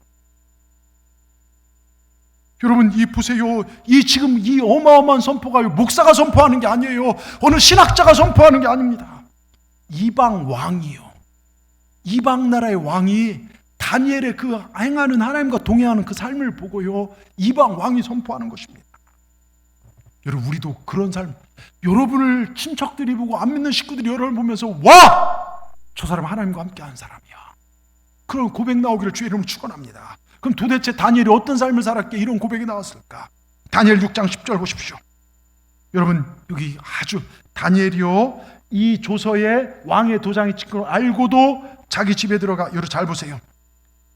여러분, 이 보세요. 지금 이 어마어마한 선포가 목사가 선포하는 게 아니에요. 어느 신학자가 선포하는 게 아닙니다. 이방 왕이요, 이방 나라의 왕이 다니엘의 그 행하는 하나님과 동행하는 그 삶을 보고요, 이방 왕이 선포하는 것입니다. 여러분, 우리도 그런 삶, 여러분을 친척들이 보고 안 믿는 식구들이 여러분을 보면서 와! 저 사람 하나님과 함께하는 사람이야, 그런 고백 나오기를 주의 이름으로 축원합니다. 그럼 도대체 다니엘이 어떤 삶을 살았기에 이런 고백이 나왔을까? 다니엘 6장 10절 보십시오. 여러분, 여기 아주 다니엘이요, 이 조서에 왕의 도장이 찍힌 걸 알고도 자기 집에 들어가, 여러분 잘 보세요.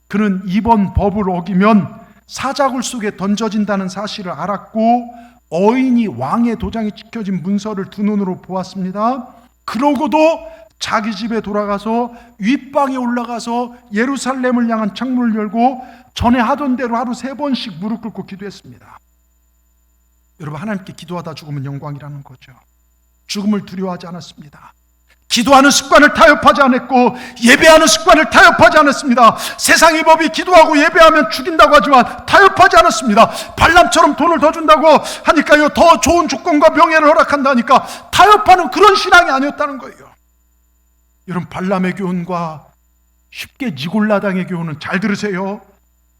그는 이번 법을 어기면 사자굴 속에 던져진다는 사실을 알았고 어인이 왕의 도장이 찍혀진 문서를 두 눈으로 보았습니다. 그러고도 자기 집에 돌아가서 윗방에 올라가서 예루살렘을 향한 창문을 열고 전에 하던 대로 하루 3번씩 무릎 꿇고 기도했습니다. 여러분, 하나님께 기도하다 죽으면 영광이라는 거죠. 죽음을 두려워하지 않았습니다. 기도하는 습관을 타협하지 않았고 예배하는 습관을 타협하지 않았습니다. 세상의 법이 기도하고 예배하면 죽인다고 하지만 타협하지 않았습니다. 발람처럼 돈을 더 준다고 하니까요, 더 좋은 조건과 명예를 허락한다니까 타협하는 그런 신앙이 아니었다는 거예요. 여러분, 발람의 교훈과 쉽게 니골라당의 교훈은, 잘 들으세요.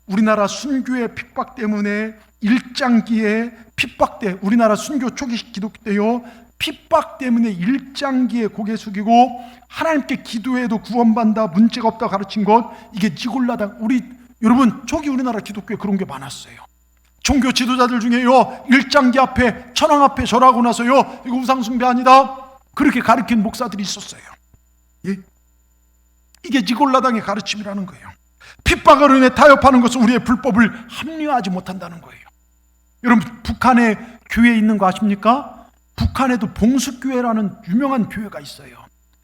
우리나라 순교의 핍박 때문에 일장기에 핍박 때, 우리나라 순교 초기 기독교 때요, 핍박 때문에 일장기에 고개 숙이고 하나님께 기도해도 구원받는다, 문제가 없다 가르친 것, 이게 니골라당. 여러분, 초기 우리나라 기독교에 그런 게 많았어요. 종교 지도자들 중에요, 일장기 앞에 천황 앞에 절하고 나서요, 이거 우상숭배 아니다, 그렇게 가르친 목사들이 있었어요. 예? 이게 니골라당의 가르침이라는 거예요. 핍박을 인해 타협하는 것은 우리의 불법을 합리화하지 못한다는 거예요. 여러분, 북한에 교회 있는 거 아십니까? 북한에도 봉숙교회라는 유명한 교회가 있어요.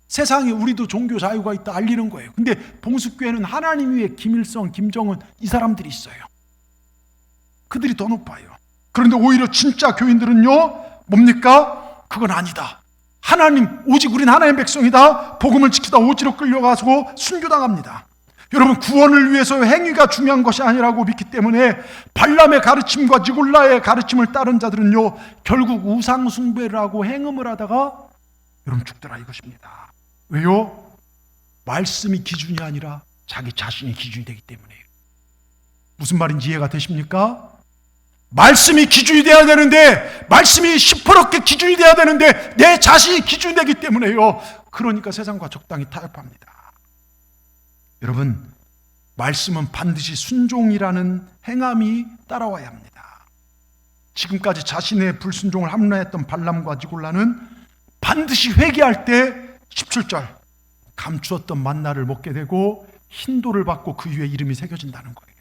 세상에 우리도 종교 자유가 있다 알리는 거예요. 근데 봉숙교회는 하나님 위에 김일성, 김정은 이 사람들이 있어요. 그들이 더 높아요. 그런데 오히려 진짜 교인들은요, 뭡니까? 그건 아니다. 하나님, 오직 우린 하나님의 백성이다. 복음을 지키다 오지로 끌려가서 순교당합니다. 여러분, 구원을 위해서 행위가 중요한 것이 아니라고 믿기 때문에 발람의 가르침과 니골라의 가르침을 따른 자들은요, 결국 우상 숭배를 하고 행음을 하다가 여러분 죽더라 이것입니다. 왜요? 말씀이 기준이 아니라 자기 자신이 기준이 되기 때문이에요. 무슨 말인지 이해가 되십니까? 말씀이 기준이 돼야 되는데, 말씀이 시퍼렇게 기준이 돼야 되는데 내 자신이 기준이 되기 때문에요. 그러니까 세상과 적당히 타협합니다. 여러분, 말씀은 반드시 순종이라는 행함이 따라와야 합니다. 지금까지 자신의 불순종을 합리화했던 발람과 니골라는 반드시 회개할 때 17절 감추었던 만나를 먹게 되고 흰돌을 받고 그 위에 이름이 새겨진다는 거예요.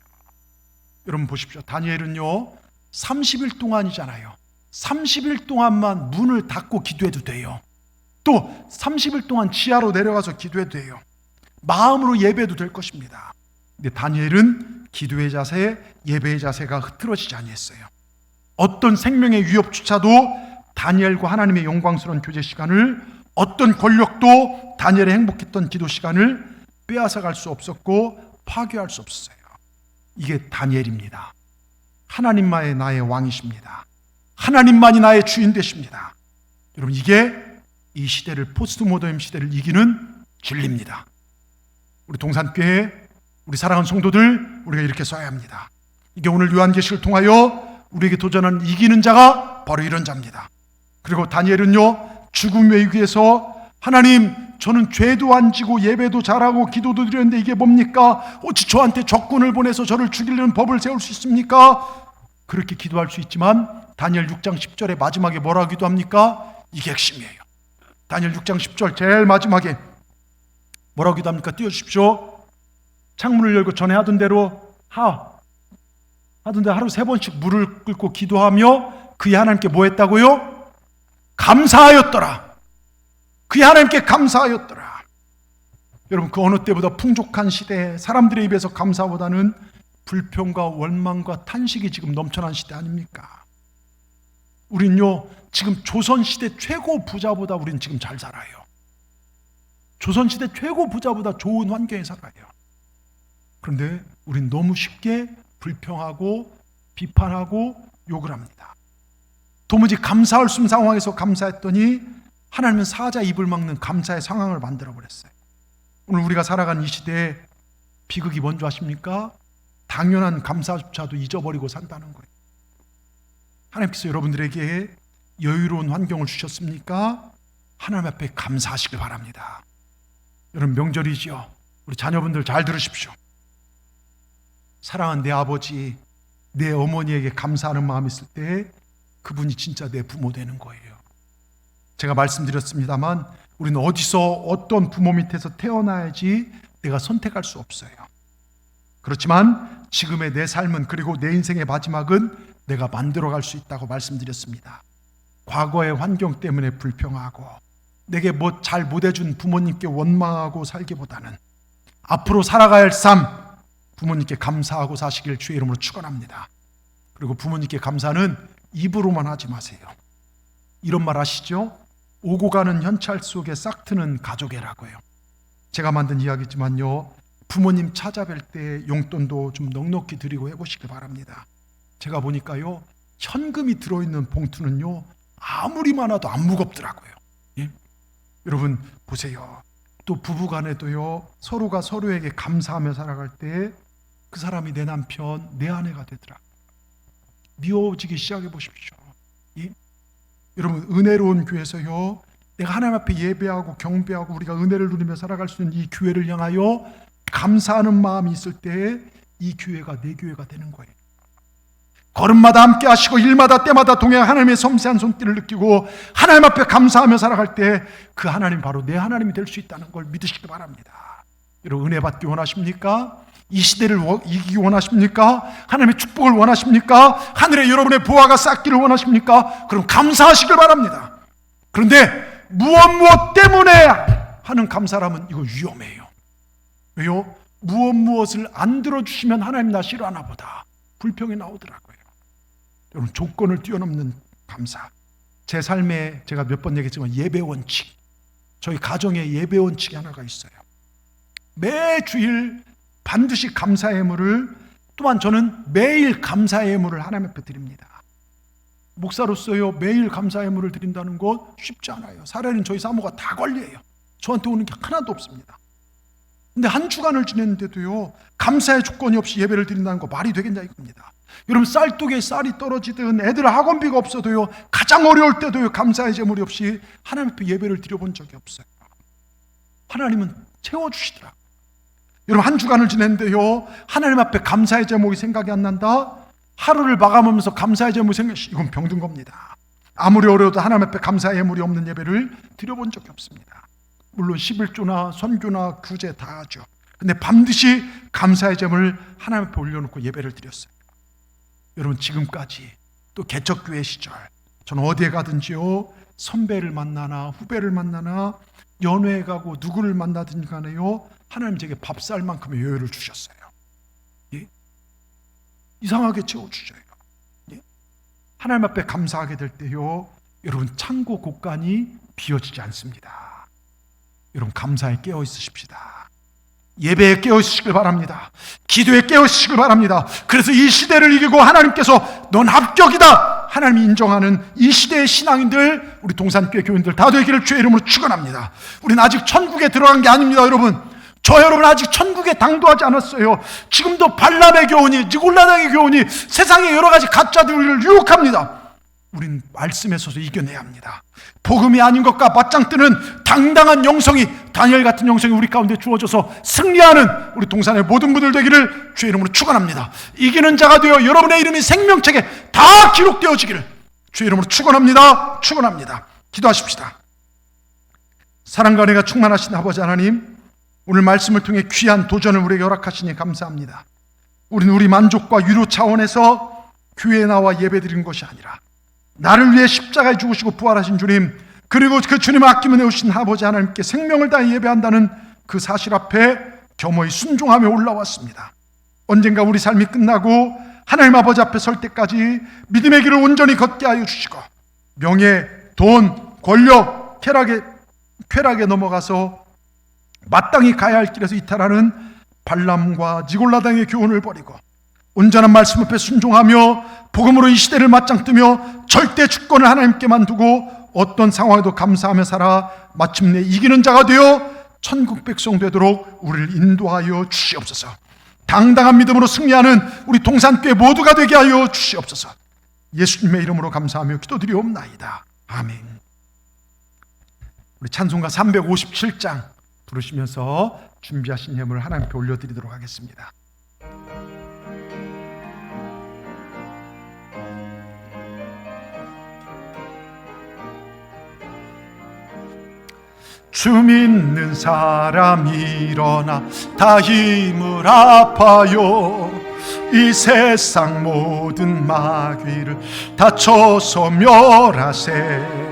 여러분 보십시오. 다니엘은요 30일 동안이잖아요. 30일 동안만 문을 닫고 기도해도 돼요. 또 30일 동안 지하로 내려가서 기도해도 돼요. 마음으로 예배도 될 것입니다. 근데 다니엘은 기도의 자세, 예배의 자세가 흐트러지지 아니했어요. 어떤 생명의 위협조차도 다니엘과 하나님의 영광스러운 교제 시간을, 어떤 권력도 다니엘의 행복했던 기도 시간을 빼앗아갈 수 없었고 파괴할 수 없었어요. 이게 다니엘입니다. 하나님만이 나의 왕이십니다. 하나님만이 나의 주인 되십니다. 여러분, 이게 이 시대를, 포스트 모더니즘 시대를 이기는 진리입니다. 우리 동산교회, 우리 사랑하는 성도들, 우리가 이렇게 써야 합니다. 이게 오늘 요한계시를 통하여 우리에게 도전하는 이기는 자가 바로 이런 자입니다. 그리고 다니엘은요 죽음의 위기에서, 하나님, 저는 죄도 안 지고 예배도 잘하고 기도도 드렸는데 이게 뭡니까? 어찌 저한테 적군을 보내서 저를 죽이려는 법을 세울 수 있습니까? 그렇게 기도할 수 있지만 다니엘 6장 10절의 마지막에 뭐라고 기도합니까? 이게 핵심이에요. 다니엘 6장 10절 제일 마지막에 뭐라고 기도합니까? 띄워주십시오. 창문을 열고 전에 하던 대로 하루 3번씩 물을 끓고 기도하며 그의 하나님께 뭐 했다고요? 감사하였더라. 그의 하나님께 감사하였더라. 여러분, 그 어느 때보다 풍족한 시대에 사람들의 입에서 감사보다는 불평과 원망과 탄식이 지금 넘쳐난 시대 아닙니까? 우린요, 지금 조선시대 최고 부자보다 우린 지금 잘 살아요. 조선시대 최고 부자보다 좋은 환경에 살아요. 그런데 우린 너무 쉽게 불평하고 비판하고 욕을 합니다. 도무지 감사할 수 없는 상황에서 감사했더니 하나님은 사자 입을 막는 감사의 상황을 만들어버렸어요. 오늘 우리가 살아가는 이 시대에 비극이 뭔지 아십니까? 당연한 감사조차도 잊어버리고 산다는 거예요. 하나님께서 여러분들에게 여유로운 환경을 주셨습니까? 하나님 앞에 감사하시길 바랍니다. 여러분, 명절이지요. 우리 자녀분들 잘 들으십시오. 사랑하는 내 아버지, 내 어머니에게 감사하는 마음이 있을 때 그분이 진짜 내 부모 되는 거예요. 제가 말씀드렸습니다만 우리는 어디서 어떤 부모 밑에서 태어나야지 내가 선택할 수 없어요. 그렇지만 지금의 내 삶은, 그리고 내 인생의 마지막은 내가 만들어갈 수 있다고 말씀드렸습니다. 과거의 환경 때문에 불평하고 내게 뭐 잘 못해준 부모님께 원망하고 살기보다는 앞으로 살아가야 할 삶, 부모님께 감사하고 사시길 주의 이름으로 축원합니다. 그리고 부모님께 감사는 입으로만 하지 마세요. 이런 말 아시죠? 오고 가는 현찰 속에 싹 트는 가족애라고요. 제가 만든 이야기지만요, 부모님 찾아뵐 때 용돈도 좀 넉넉히 드리고 해보시길 바랍니다. 제가 보니까요, 현금이 들어있는 봉투는요 아무리 많아도 안 무겁더라고요. 예? 여러분 보세요. 또 부부간에도요, 서로가 서로에게 감사하며 살아갈 때 그 사람이 내 남편, 내 아내가 되더라고요. 미워지기 시작해 보십시오. 예? 여러분, 은혜로운 교회에서요, 내가 하나님 앞에 예배하고 경배하고 우리가 은혜를 누리며 살아갈 수 있는 이 교회를 향하여 감사하는 마음이 있을 때 이 교회가 내 교회가 되는 거예요. 걸음마다 함께 하시고 일마다 때마다 동행 하나님의 섬세한 손길을 느끼고 하나님 앞에 감사하며 살아갈 때 그 하나님 바로 내 하나님이 될 수 있다는 걸 믿으시기 바랍니다. 여러분, 은혜 받기 원하십니까? 이 시대를 이기기 원하십니까? 하나님의 축복을 원하십니까? 하늘에 여러분의 보화가 쌓기를 원하십니까? 그럼 감사하시길 바랍니다. 그런데 무엇 때문에 하는 감사라면 이거 위험해요. 왜요? 무엇을 안 들어주시면 하나님 나 싫어하나 보다 불평이 나오더라고요. 여러분, 조건을 뛰어넘는 감사. 제 삶에 제가 몇 번 얘기했지만 예배 원칙, 저희 가정에 예배 원칙이 하나가 있어요. 매주일 반드시 감사의 예물을, 또한 저는 매일 감사의 예물을 하나님 앞에 드립니다. 목사로서요, 매일 감사의 예물을 드린다는 것 쉽지 않아요. 사례는 저희 사모가 다 관리해요. 저한테 오는 게 하나도 없습니다. 근데 한 주간을 지냈는데도요, 감사의 조건이 없이 예배를 드린다는 거 말이 되겠냐 이겁니다. 여러분, 쌀독에 쌀이 떨어지든 애들 학원비가 없어도요, 가장 어려울 때도요, 감사의 제물이 없이 하나님 앞에 예배를 드려본 적이 없어요. 하나님은 채워주시더라고요. 여러분, 한 주간을 지냈는데요, 하나님 앞에 감사의 제목이 생각이 안 난다? 하루를 마감하면서 감사의 제목이 이건 병든 겁니다. 아무리 어려워도 하나님 앞에 감사의 예물이 없는 예배를 드려본 적이 없습니다. 물론 11조나 선교나 구제 다 하죠. 근데 반드시 감사의 제물을 하나님 앞에 올려놓고 예배를 드렸어요. 여러분, 지금까지 또 개척교회 시절 저는 어디에 가든지요, 선배를 만나나 후배를 만나나 연회에 가고 누구를 만나든지 간에요, 하나님 제게 밥살 만큼의 여유를 주셨어요. 예? 이상하게 채워주셔요. 예? 하나님 앞에 감사하게 될 때요, 여러분, 창고 곳간이 비어지지 않습니다. 여러분, 감사에 깨어 있으십시다. 예배에 깨어 있으시길 바랍니다. 기도에 깨어 있으시길 바랍니다. 그래서 이 시대를 이기고 하나님께서 넌 합격이다, 하나님이 인정하는 이 시대의 신앙인들, 우리 동산교회 교인들 다 되기를 주의 이름으로 축원합니다. 우리는 아직 천국에 들어간 게 아닙니다. 여러분, 저 여러분 아직 천국에 당도하지 않았어요. 지금도 발람의 교훈이, 니골라당의 교훈이, 세상의 여러 가지 가짜들이 우리를 유혹합니다. 우린 말씀에 서서 이겨내야 합니다. 복음이 아닌 것과 맞짱 뜨는 당당한 영성이, 다니엘 같은 영성이 우리 가운데 주어져서 승리하는 우리 동산의 모든 분들 되기를 주의 이름으로 축원합니다. 이기는 자가 되어 여러분의 이름이 생명책에 다 기록되어지기를 주의 이름으로 축원합니다. 축원합니다. 기도하십시다. 사랑과 은혜가 충만하신 아버지 하나님, 오늘 말씀을 통해 귀한 도전을 우리에게 허락하시니 감사합니다. 우리는 우리 만족과 위로 차원에서 교회에 나와 예배드리는 것이 아니라 나를 위해 십자가에 죽으시고 부활하신 주님, 그리고 그 주님을 아끼며 내오신 아버지 하나님께 생명을 다해 예배한다는 그 사실 앞에 겸허히 순종하며 올라왔습니다. 언젠가 우리 삶이 끝나고 하나님 아버지 앞에 설 때까지 믿음의 길을 온전히 걷게 하여 주시고 명예, 돈, 권력, 쾌락에 넘어가서 마땅히 가야 할 길에서 이탈하는 발람과 니골라당의 교훈을 버리고 온전한 말씀 앞에 순종하며 복음으로 이 시대를 맞짱 뜨며 절대 주권을 하나님께만 두고 어떤 상황에도 감사하며 살아 마침내 이기는 자가 되어 천국 백성 되도록 우리를 인도하여 주시옵소서. 당당한 믿음으로 승리하는 우리 동산교회 모두가 되게 하여 주시옵소서. 예수님의 이름으로 감사하며 기도드리옵나이다. 아멘. 우리 찬송가 357장 부르시면서 준비하신 예물을 하나님께 올려드리도록 하겠습니다. 주 믿는 사람 일어나 다 힘을 합하여 이 세상 모든 마귀를 다쳐서 멸하세.